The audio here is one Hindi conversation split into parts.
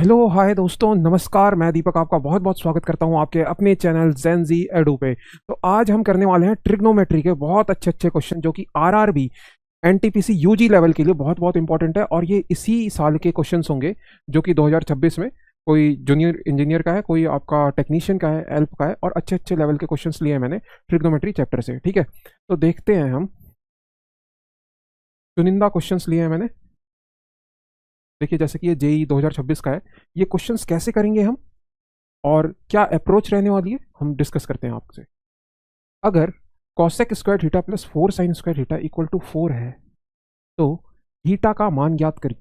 हेलो हाय दोस्तों, नमस्कार। मैं दीपक आपका बहुत बहुत स्वागत करता हूं आपके अपने चैनल ज़ेनज़ी एडू पे। तो आज हम करने वाले हैं ट्रिग्नोमेट्री के बहुत अच्छे अच्छे क्वेश्चन जो कि आरआरबी एनटीपीसी यूजी लेवल के लिए बहुत बहुत इंपॉर्टेंट है। और ये इसी साल के क्वेश्चंस होंगे जो कि 2026 में कोई जूनियर इंजीनियर का है, कोई आपका टेक्नीशियन का है, एल्प का है, और अच्छे अच्छे लेवल के क्वेश्चंस लिए हैं मैंने ट्रिग्नोमेट्री चैप्टर से। ठीक है, तो देखते हैं हम। चुनिंदा क्वेश्चंस लिए हैं मैंने। देखिए, जैसे कि ये जेई 2026 का है। ये क्वेश्चंस कैसे करेंगे हम और क्या अप्रोच रहने वाली है, हम डिस्कस करते हैं आपसे। अगर cosec square theta plus 4 sine square theta equal to 4 है, तो थीटा का मान ज्ञात करिए।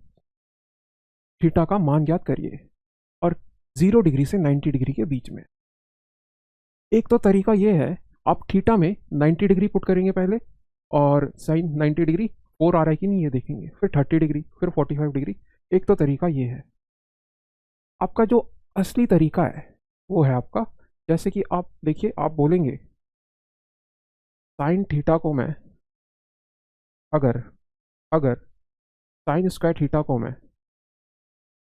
थीटा का मान ज्ञात करिए और 0 डिग्री से 90 डिग्री के बीच में। एक तो तरीका ये है, आप थीटा में 90 डिग्री पुट करेंगे पहले, और साइन 90 डिग्री 4 आ रहा है कि नहीं ये देखेंगे, फिर 30 डिग्री, फिर 45 डिग्री। एक तो तरीका ये है। आपका जो असली तरीका है वो है आपका, जैसे कि आप देखिए, आप बोलेंगे साइन थीटा को मैं, अगर अगर साइन स्क्वायर थीटा को मैं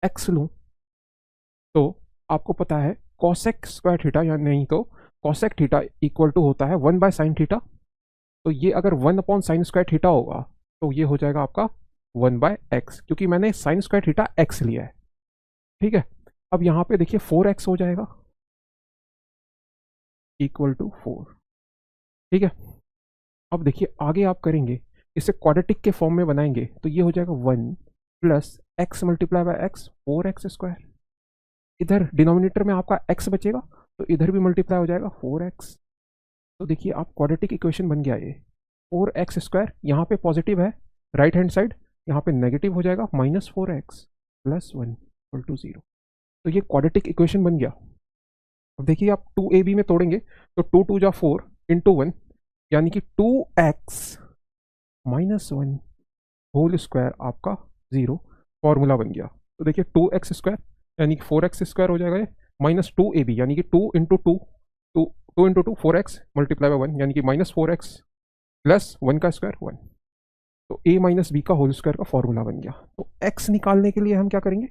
एक्स लूँ, तो आपको पता है कॉसेक स्क्वायर थीटा, या नहीं तो कॉसेक थीटा इक्वल टू होता है 1/sin थीटा। तो ये अगर 1/sin स्क्वायर थीटा होगा, तो ये हो जाएगा आपका 1/x, क्योंकि मैंने साइन स्क्वायर थीटा एक्स लिया है। ठीक है, अब यहाँ पे देखिए 4x हो जाएगा इक्वल टू 4। ठीक है, अब देखिए आगे आप करेंगे, इसे क्वाड्रेटिक के फॉर्म में बनाएंगे, तो ये हो जाएगा 1 plus x multiply by x, 4x square. इधर डिनोमिनेटर में आपका x बचेगा, तो इधर भी मल्टीप्लाई हो जाएगा 4x। तो देखिए, आप क्वाड्रेटिक इक्वेशन बन गया ये। 4x स्क्वायर यहाँ पे पॉजिटिव है, राइट हैंड साइड यहाँ पे नेगेटिव हो जाएगा, -4x प्लस 1 इक्वल टू 0। तो ये क्वाड्रेटिक इक्वेशन बन गया। अब देखिए, आप 2ab में तोड़ेंगे, तो 2 2 जा 4 इंटू 1, यानी कि 2x माइनस 1 होल स्क्वायर आपका 0 फॉर्मूला बन गया। तो देखिए 2x स्क्वायर यानी कि 4x स्क्वायर हो जाएगा ये, -2ab यानी कि 2 into two 4x multiply by 1, यानी कि -4x प्लस 1 का स्क्वायर 1। तो a माइनस बी का होल स्क्वायर का फॉर्मूला बन गया। तो x निकालने के लिए हम क्या करेंगे,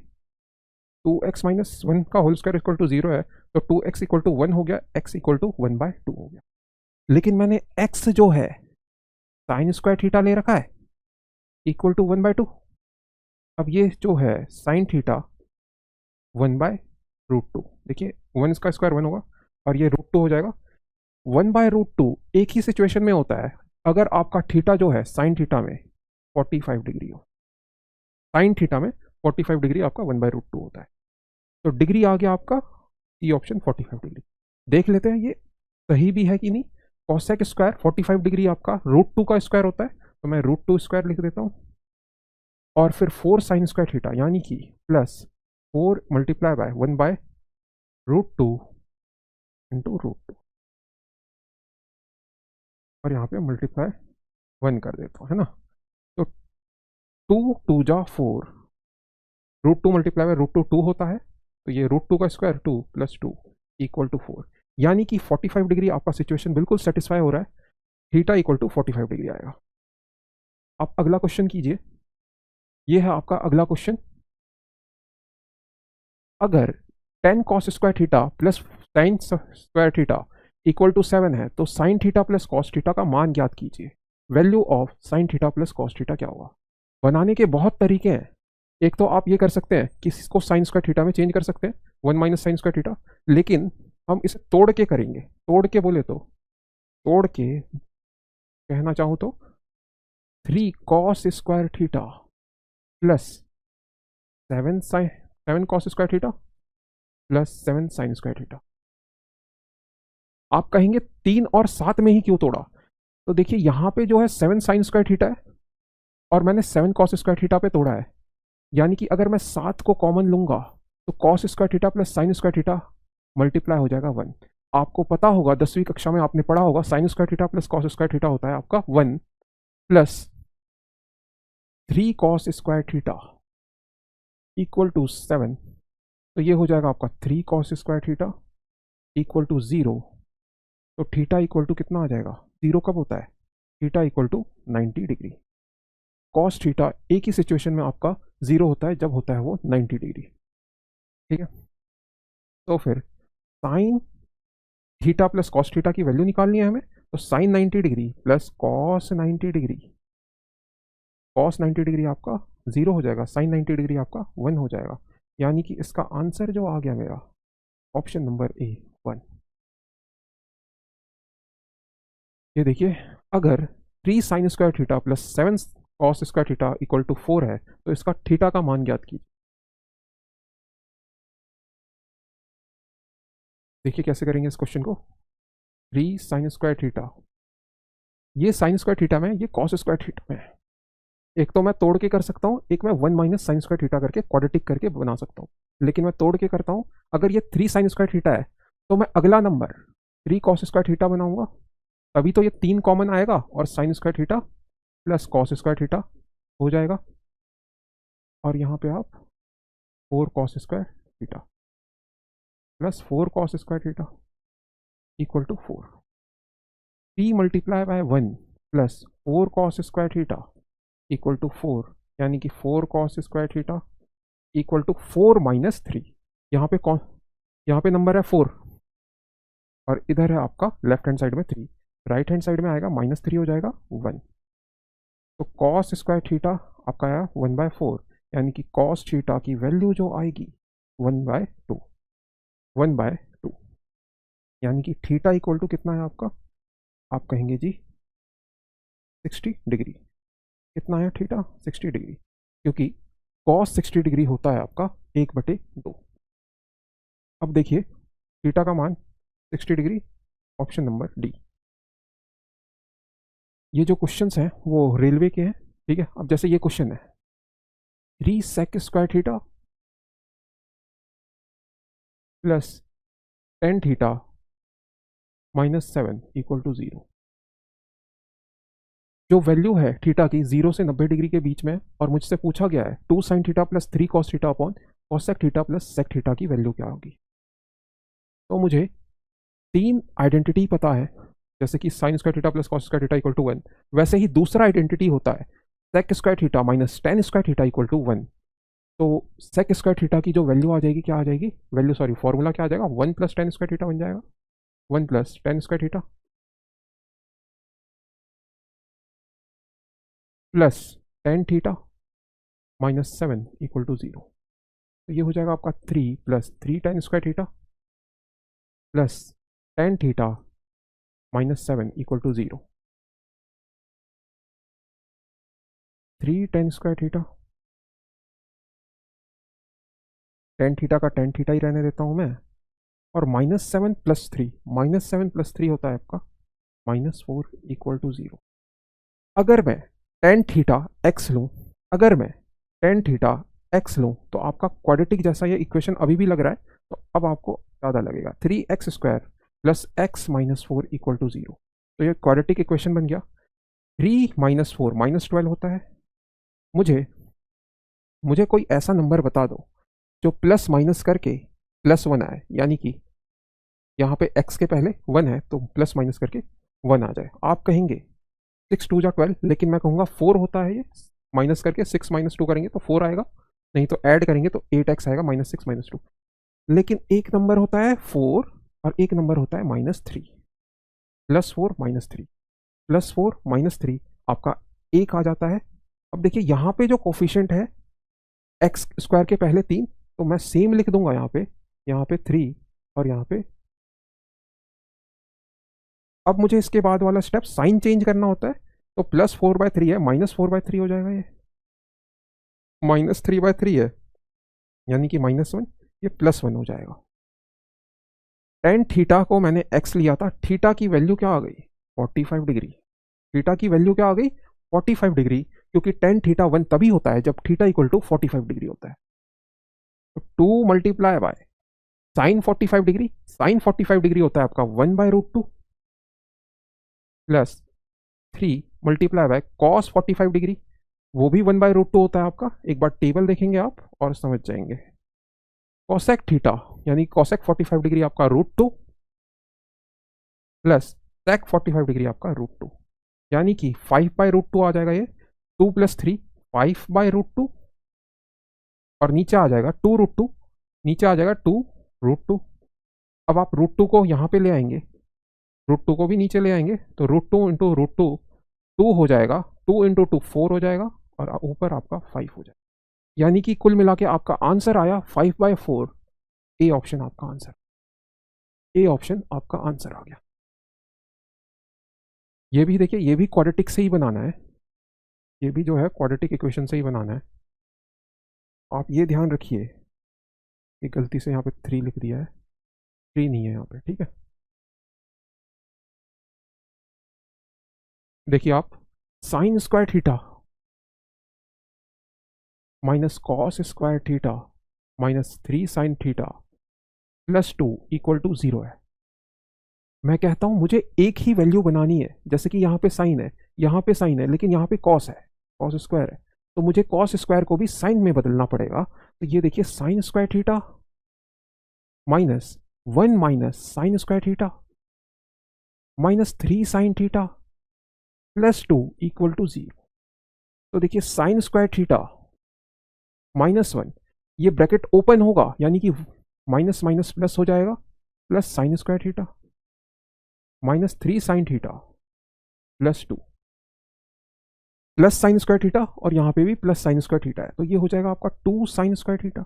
2x - 1 का होल स्क्वायर इक्वल टू 0 है, तो 2x इक्वल टू 1 हो गया, x इक्वल टू 1/2 हो गया। लेकिन मैंने x जो है साइन स्क्वायर थीटा ले रखा है इक्वल टू 1/2। अब ये जो है साइन थीटा 1/√2, देखिए 1 का स्क्वायर 1 होगा, और ये √2 हो जाएगा। 1/√2 एक ही सिचुएशन में होता है अगर आपका थीटा जो है साइन थीटा में 45 डिग्री हो। साइन थीटा में 45 डिग्री आपका 1/√2 होता है। तो डिग्री आ गया आपका ई ऑप्शन 45 डिग्री। देख लेते हैं ये सही भी है कि नहीं। कॉसेक स्क्वायर 45 डिग्री आपका √2 का स्क्वायर होता है, तो मैं √2 स्क्वायर लिख देता हूँ, और फिर 4 साइन स्क्वायर थीटा यानी कि प्लस 4 मल्टीप्लाई बाय 1/√2 इंटू √2, और यहाँ पे मल्टीप्लाई 1 कर देता हूँ, है ना। तो 2 2 जा 4, √2 मल्टीप्लाई बाय √2 2 होता है, तो ये √2 का स्क्वायर 2 प्लस 2 इक्वल टू 4, यानी कि 45 डिग्री आपका सिचुएशन बिल्कुल सेटिस्फाई हो रहा है। थीटा इक्वल टू 45 डिग्री आएगा। आप अगला क्वेश्चन कीजिए। ये है आपका अगला क्वेश्चन। अगर 10 cos square theta plus sine square theta equal to 7 है, तो sine theta plus cos theta का मान ज्ञात कीजिए। Value of sine theta plus cos theta क्या होगा। बनाने के बहुत तरीके हैं। एक तो आप ये कर सकते हैं कि इसको साइन स्क्वायर थीटा में चेंज कर सकते हैं, 1 माइनस साइन स्क्वायर थीटा। लेकिन हम इसे तोड़ के करेंगे। तोड़ के बोले तो, तोड़ के कहना चाहूँ तो 3 cos square theta plus 7 cos square theta plus 7 sign square theta. आप कहेंगे 3 और 7 में ही क्यों तोड़ा। तो देखिए, यहाँ पे जो है 7 साइन स्क्वायर थीटा है, और मैंने 7 कॉस स्क्वायर थीटा पे तोड़ा है, यानी कि अगर मैं 7 को कॉमन लूंगा, तो cos square theta plus sine square theta multiply हो जाएगा 1। आपको पता होगा, 10वीं कक्षा में आपने पढ़ा होगा, sine square theta plus cos square theta होता है आपका 1 plus 3 cos square theta equal to 7। तो ये हो जाएगा आपका 3 cos square theta equal to 0। तो थीटा इक्वल टू कितना आ जाएगा, 0 कब होता है, theta equal to 90 degree. Cos theta एक ही सिचुएशन में आपका 0 होता है, जब होता है वो 90 डिग्री। ठीक है, तो फिर sine theta plus cos theta की वैल्यू निकालनी है हमें। तो sine 90 degree plus cos 90 degree, cos 90 degree आपका 0 हो जाएगा, साइन 90 डिग्री आपका 1 हो जाएगा। यानी कि इसका आंसर जो आ गया मेरा ऑप्शन नंबर ए 1। ये देखिए, अगर 3 sine square theta plus 7 cos square theta equal to 4 है तो इसका थीटा का मान ज्ञात कीजिए। देखिए कैसे करेंगे इस क्वेश्चन को। 3 साइन स्क्वायर थीटा, ये साइन स्क्वायर थीटा में, ये कॉस स्क्वायर थीटा में। एक तो मैं तोड़ के कर सकता हूँ, एक मैं 1 माइनस साइन स्क्वायर थीटा करके क्वाड्रेटिक करके बना सकता हूँ, लेकिन मैं तोड़ के करता हूँ। अगर ये 3 साइन स्क्वायर थीटा है तो मैं अगला नंबर 3 कॉस स्क्वायर थीटा बनाऊंगा, तभी तो ये 3 कॉमन आएगा और sine square theta plus cos square theta हो जाएगा। और यहाँ पे आप 4 cos square theta plus 4 cos square theta equal to 4। 3 multiply by 1 plus 4 cos square theta equal to 4, यानी कि 4 cos square theta equal to 4 minus 3। यहाँ पे कौन, यहाँ पे नंबर है 4 और इधर है आपका लेफ्ट हैंड साइड में 3, राइट हैंड साइड में आएगा -3 हो जाएगा 1। तो कॉस स्क्वायर थीटा आपका आया 1/4, यानी कि कॉस थीटा की वैल्यू जो आएगी 1/2, 1/2, यानी कि थीटा इक्वल टू कितना है आपका, आप कहेंगे जी 60 डिग्री। कितना है थीटा, 60 डिग्री, क्योंकि कॉस 60 डिग्री होता है आपका 1/2। अब देखिए थीटा का मान 60 डिग्री, ऑप्शन नंबर डी। ये जो क्वेश्चंस हैं वो रेलवे के हैं, ठीक है। अब जैसे ये क्वेश्चन है 3 sec square theta plus 10 theta -7 equal to 0। जो वैल्यू है थीटा की 0 से 90 डिग्री के बीच में, और मुझसे पूछा गया है 2 sine theta plus 3 cos theta upon cosec theta plus sec theta की वैल्यू क्या होगी। तो मुझे 3 आइडेंटिटी पता है, जैसे कि sine square theta plus cos square theta equal to 1, वैसे ही दूसरा आइडेंटिटी होता है sec square theta minus 10 square theta equal to 1। तो सेक स्क्वायर थीटा की जो वैल्यू आ जाएगी, क्या आ जाएगी वैल्यू, सॉरी फॉर्मूला क्या आ जाएगा, 1 प्लस 10 स्क्वायर थीटा बन जाएगा, 1 plus 10 square theta plus 10 theta -7 equal to 0। तो ये हो जाएगा आपका 3 plus 3 10 square theta plus 10 theta -7 equal to 0। 3 10 square theta, 10 theta का 10 थीटा ही रहने देता हूँ मैं, और -7 प्लस 3, -7 प्लस 3 होता है आपका -4 इक्वल टू 0। अगर मैं टेन थीटा एक्स लूँ, अगर मैं टेन थीटा एक्स लूँ तो आपका क्वाड्रेटिक जैसा ये इक्वेशन अभी भी लग रहा है, तो अब आपको ज़्यादा लगेगा। 3x square plus x -4 equal to 0। तो ये क्वाड्रेटिक इक्वेशन बन गया। 3 - 4 -12 होता है। मुझे कोई ऐसा नंबर बता दो जो प्लस माइनस करके +1 आए, यानी कि यहाँ पे x के पहले 1 है तो प्लस माइनस करके 1 आ जाए। आप कहेंगे 6 2 जा 12, लेकिन मैं कहूँगा 4 होता है ये, माइनस करके 6 - 2 करेंगे तो 4 आएगा, नहीं तो ऐड करेंगे तो 8x आएगा, -6 -2। लेकिन एक नंबर होता है 4 और एक नंबर होता है -3, +4 -3, +4 -3 आपका 1 आ जाता है। अब देखिए यहाँ पे जो कोफिशिएंट है एक्स स्क्वायर के पहले 3, तो मैं सेम लिख दूंगा यहाँ पे 3 और यहाँ पे। अब मुझे इसके बाद वाला स्टेप साइन चेंज करना होता है, तो +4/3 है, -4/3 हो जाएगा, ये -3/3 है, यानी कि -1, ये +1 हो जाएगा। टेन थीटा को मैंने x लिया था, थीटा की वैल्यू क्या आ गई 45 डिग्री। थीटा की वैल्यू क्या आ गई 45 डिग्री, क्योंकि टेन थीटा 1 तभी होता है जब थीटा इक्वल टू 45 डिग्री होता है। तो 2 multiply by sine 45 degree, sine 45 degree होता है आपका 1/√2 plus 3 multiply by cos 45 degree, वो भी 1/√2 होता है आपका। एक बार टेबल देखेंगे आप और समझ जाएंगे। कॉसेक थीटा यानी कॉसेक 45 डिग्री आपका √2 प्लस सेक 45 डिग्री आपका √2, यानी कि 5/√2 आ जाएगा ये। 2 + 3 5/√2 और नीचे आ जाएगा 2√2 नीचे आ जाएगा 2√2। अब आप √2 को यहाँ पे ले आएंगे, √2 को भी नीचे ले आएंगे, तो √2 इंटू √2 2 हो जाएगा, 2 इंटू 2 4 हो जाएगा, और ऊपर आपका 5 हो जाएगा। यानी कि कुल मिला के आपका आंसर आया 5/4। ए ऑप्शन आपका आंसर, ए ऑप्शन आपका आंसर आ गया। ये भी देखिए, ये भी क्वाड्रेटिक से ही बनाना है, ये भी जो है क्वाड्रेटिक इक्वेशन से ही बनाना है। आप ये ध्यान रखिए, ये गलती से यहाँ पे 3 लिख दिया है, 3 नहीं है यहाँ पे, ठीक है। देखिए आप, sine square theta minus cos square theta minus 3 sine theta plus 2 equal to 0 है। मैं कहता हूँ मुझे एक ही वैल्यू बनानी है, जैसे कि यहाँ पे साइन है, यहाँ पे साइन है, लेकिन यहाँ पे कॉस है, कॉस स्क्वायर है, तो मुझे कॉस स्क्वायर को भी साइन में बदलना पड़ेगा। तो ये देखिए, sine square theta minus 1 minus sine square theta minus 3 sine theta plus 2 equal to 0। तो देखिए, साइन स्क्वायर थीटा -1, ये ब्रैकेट ओपन होगा, यानी कि माइनस माइनस प्लस हो जाएगा, plus sine square theta minus 3 sine theta plus 2 plus sine square theta, और यहाँ पे भी प्लस साइन स्क्वायर थीटा है, तो ये हो जाएगा आपका 2 साइन स्क्वायर थीटा।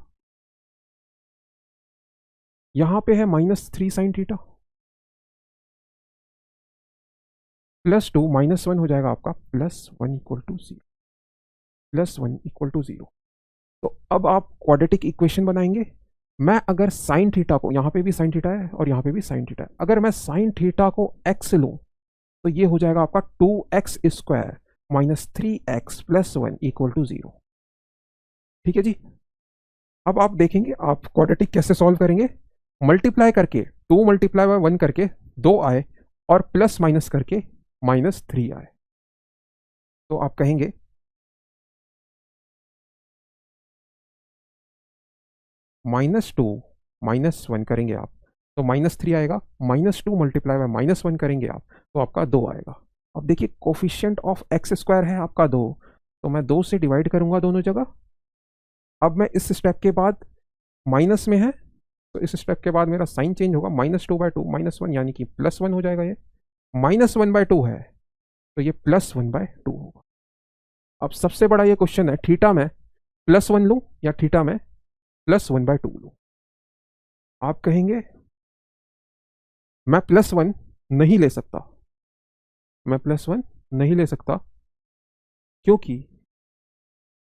यहाँ पे है -3 साइन थीटा प्लस 2 -1 हो जाएगा आपका +1 इक्वल टू 0, +1 इक्वल टू 0। तो अब आप क्वाड्रेटिक इक्वेशन बनाएंगे। मैं अगर साइन थीटा को, यहाँ पे भी साइन थीटा है और यहाँ पे भी साइन थीटा है, अगर मैं साइन थीटा को x लूँ तो ये हो जाएगा आपका 2x square minus 3x plus 1 equal to 0। ठीक है जी। अब आप देखेंगे आप क्वाड्रेटिक कैसे सॉल्व करेंगे। मल्टीप्लाई करके 2 मल्टीप्लाई बाय 1 करके 2 आए, और प्लस माइनस करके -3 आए, तो आप कहेंगे -2 -1 करेंगे आप तो -3 आएगा, -2 मल्टीप्लाई बाय -1 करेंगे आप तो आपका 2 आएगा। अब देखिए, कोफिशिएंट ऑफ एक्स स्क्वायर है आपका 2, तो मैं 2 से डिवाइड करूंगा दोनों जगह। अब मैं इस स्टेप के बाद, माइनस में है तो इस स्टेप के बाद मेरा साइन चेंज होगा, -2/2 -1, यानी कि +1 हो जाएगा। ये -1/2 है तो ये +1/2 होगा। अब सबसे बड़ा ये क्वेश्चन है, थीटा में +1 लूँ या थीटा में +1/2 लूँ। आप कहेंगे मैं +1 नहीं ले सकता, मैं +1 नहीं ले सकता, क्योंकि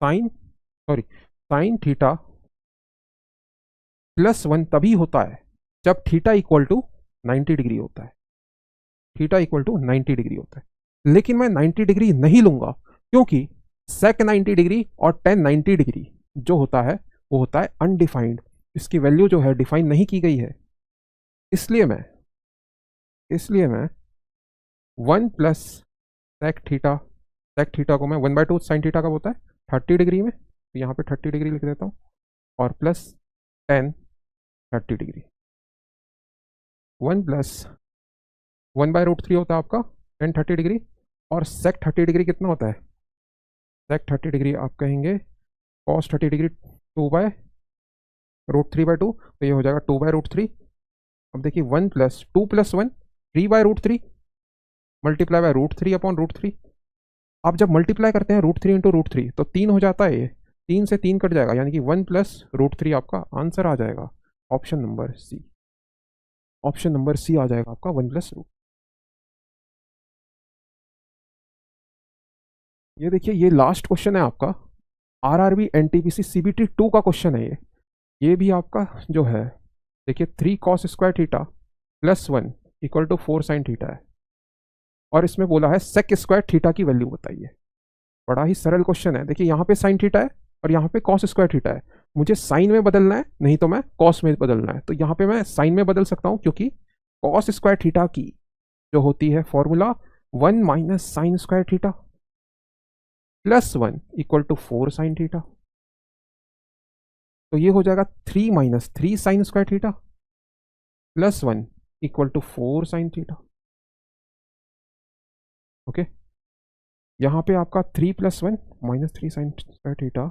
साइन थीटा +1 तभी होता है जब थीटा इक्वल टू 90 डिग्री होता है, थीटा इक्वल टू 90 डिग्री होता है। लेकिन मैं 90 डिग्री नहीं लूंगा, क्योंकि सेक 90 डिग्री और टेन 90 डिग्री जो होता है वो होता है अनडिफाइंड, इसकी वैल्यू जो है डिफाइन नहीं की गई है। इसलिए मैं 1 प्लस सेक थीटा को मैं 1/2 साइन थीटा का होता है 30 डिग्री में, तो यहाँ पे 30 डिग्री लिख देता हूँ, और प्लस टेन 30 डिग्री, 1 प्लस 1/√3 होता है आपका टेन 30 डिग्री, और सेक 30 डिग्री कितना होता है, सेक 30 डिग्री आप कहेंगे कॉस 30 डिग्री 2/√3/2, तो ये हो जाएगा 2/√3। अब देखिए 1 प्लस 2 प्लस 1 3/√3 मल्टीप्लाई बाय √3/√3। आप जब मल्टीप्लाई करते हैं √3 इंटू √3 तो 3 हो जाता है, ये 3 से 3 कट जाएगा, यानी कि 1 प्लस √3 आपका आंसर आ जाएगा, option number C, option number C आ जाएगा आपका 1 प्लस √। ये देखिए, ये लास्ट क्वेश्चन है आपका, आरआरबी एनटीपीसी सीबीटी 2 का क्वेश्चन है ये भी आपका जो है, देखिए 3 cos square theta plus 1 equal to 4 sine theta है, और इसमें बोला है सेक स्क्वायर थीटा की वैल्यू बताइए। बड़ा ही सरल क्वेश्चन है। देखिए, यहाँ पे साइन थीटा है और यहाँ पे कॉस स्क्वायर थीटा है, मुझे साइन में बदलना है, नहीं तो मैं कॉस में बदलना है, तो यहाँ पे मैं साइन में बदल सकता हूँ, क्योंकि कॉस स्क्वायर थीटा की जो होती है formula 1 minus sine square theta plus 1 equal to 4 sine theta, तो ये हो जाएगा 3 minus 3 sine square theta plus 1 equal to 4 sine theta. Okay, यहाँ पे आपका 3 plus 1 -3 sine square theta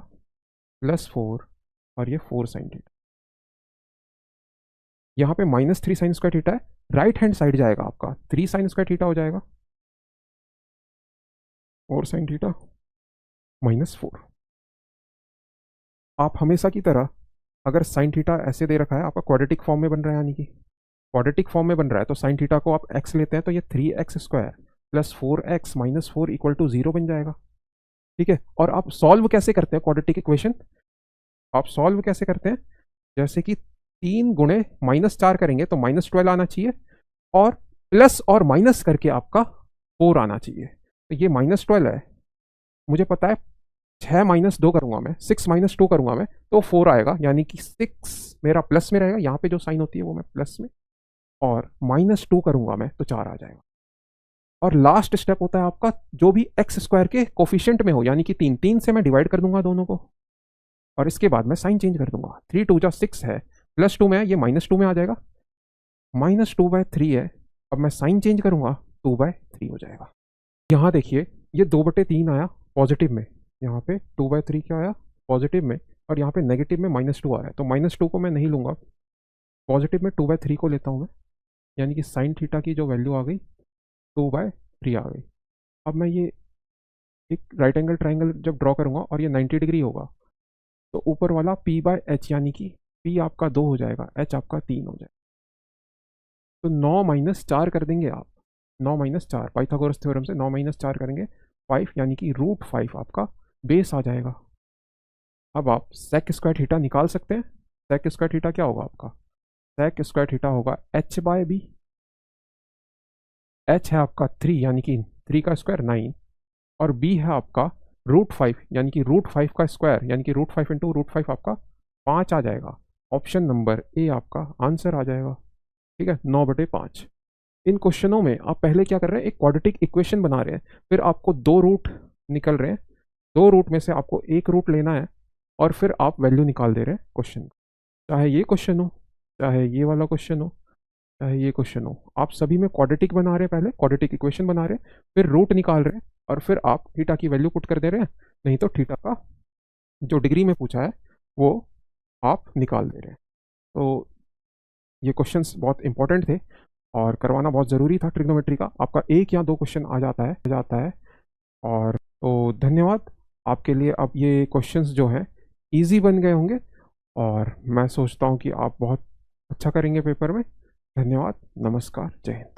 plus 4, और ये 4 साइन थीटा। यहाँ पे -3 साइन स्क्वायर थीटा है, राइट हैंड साइड जाएगा आपका 3 साइन स्क्वायर थीटा हो जाएगा, 4 साइन थीटा -4। आप हमेशा की तरह अगर साइन थीटा ऐसे दे रखा है, आपका क्वाड्रेटिक फॉर्म में बन रहा है, यानी कि क्वाड्रेटिक फॉर्म में बन रहा है, तो साइन थीटा को आप x लेते हैं तो ये 3x square plus 4x minus 4 equal to 0 बन जाएगा। ठीक है, और आप सॉल्व कैसे करते हैं क्वाड्रेटिक इक्वेशन? आप सॉल्व कैसे करते हैं, जैसे कि 3 गुणे -4 करेंगे तो -12 आना चाहिए, और प्लस और माइनस करके आपका 4 आना चाहिए। तो ये -12 है, मुझे पता है 6 - 2 करूंगा मैं, 6 - 2 करूंगा मैं तो 4 आएगा, यानी कि 6 मेरा प्लस में रहेगा, यहाँ पे जो साइन होती है वो मैं प्लस में, और -2 करूंगा मैं तो 4 आ जाएगा। और लास्ट स्टेप होता है आपका जो भी एक्स स्क्वायर के कोफिशिएंट में हो, यानी कि 3 से मैं डिवाइड कर दूंगा दोनों को, और इसके बाद मैं साइन चेंज कर दूंगा। 3 2 जा 6 है, +2 में है, ये -2 में आ जाएगा, -2/3 है, अब मैं साइन चेंज करूंगा 2/3 हो जाएगा। यहाँ देखिए ये 2/3 आया पॉजिटिव में, यहाँ पे 2/3 क्या आया पॉजिटिव में, और यहाँ पे नेगेटिव में -2 आ रहा है, तो -2 को मैं नहीं लूंगा, पॉजिटिव में 2/3 को लेता हूँ मैं, यानी कि साइन थीटा की जो वैल्यू आ गई 2/3 आ गई। अब मैं ये एक राइट एंगल ट्राइंगल जब ड्रॉ करूंगा और ये 90 डिग्री होगा, तो ऊपर वाला p/h, यानी कि p आपका 2 हो जाएगा, h आपका 3 हो जाएगा, तो 9 - 4 कर देंगे आप, 9 - 4 पाइथागोरस थ्योरम से 9 - 4 करेंगे 5, यानी कि √5 आपका बेस आ जाएगा। अब आप सेक स्क्वायर थीटा निकाल सकते हैं। सेक स्क्वायर थीटा क्या होगा आपका, सेक स्क्वायर थीटा होगा h/b, h है आपका 3, यानी कि 3 का स्क्वायर 9, और b है आपका √5, यानी कि √5 का स्क्वायर, यानी कि √5 इंटू √5 आपका 5 आ जाएगा। ऑप्शन नंबर ए आपका आंसर आ जाएगा। ठीक है, 9/5। इन क्वेश्चनों में आप पहले क्या कर रहे हैं, एक क्वाड्रेटिक इक्वेशन बना रहे हैं, फिर आपको 2 रूट निकल रहे हैं, 2 रूट में से आपको एक रूट लेना है, और फिर आप वैल्यू निकाल दे रहे हैं क्वेश्चन, चाहे ये क्वेश्चन हो, चाहे ये वाला क्वेश्चन हो, चाहे ये क्वेश्चन हो, आप सभी में क्वाड्रेटिक बना रहे हैं, पहले क्वाड्रेटिक इक्वेशन बना रहे हैं, फिर रूट निकाल रहे हैं, और फिर आप थीटा की वैल्यू पुट कर दे रहे हैं, नहीं तो थीटा का जो डिग्री में पूछा है वो आप निकाल दे रहे हैं। तो ये क्वेश्चंस बहुत इंपॉर्टेंट थे और करवाना बहुत ज़रूरी था। ट्रिग्नोमेट्री का आपका 1 या 2 क्वेश्चन आ जाता है। और तो धन्यवाद आपके लिए। अब ये क्वेश्चंस जो हैं इजी बन गए होंगे, और मैं सोचता हूँ कि आप बहुत अच्छा करेंगे पेपर में। धन्यवाद, नमस्कार, जय हिंद।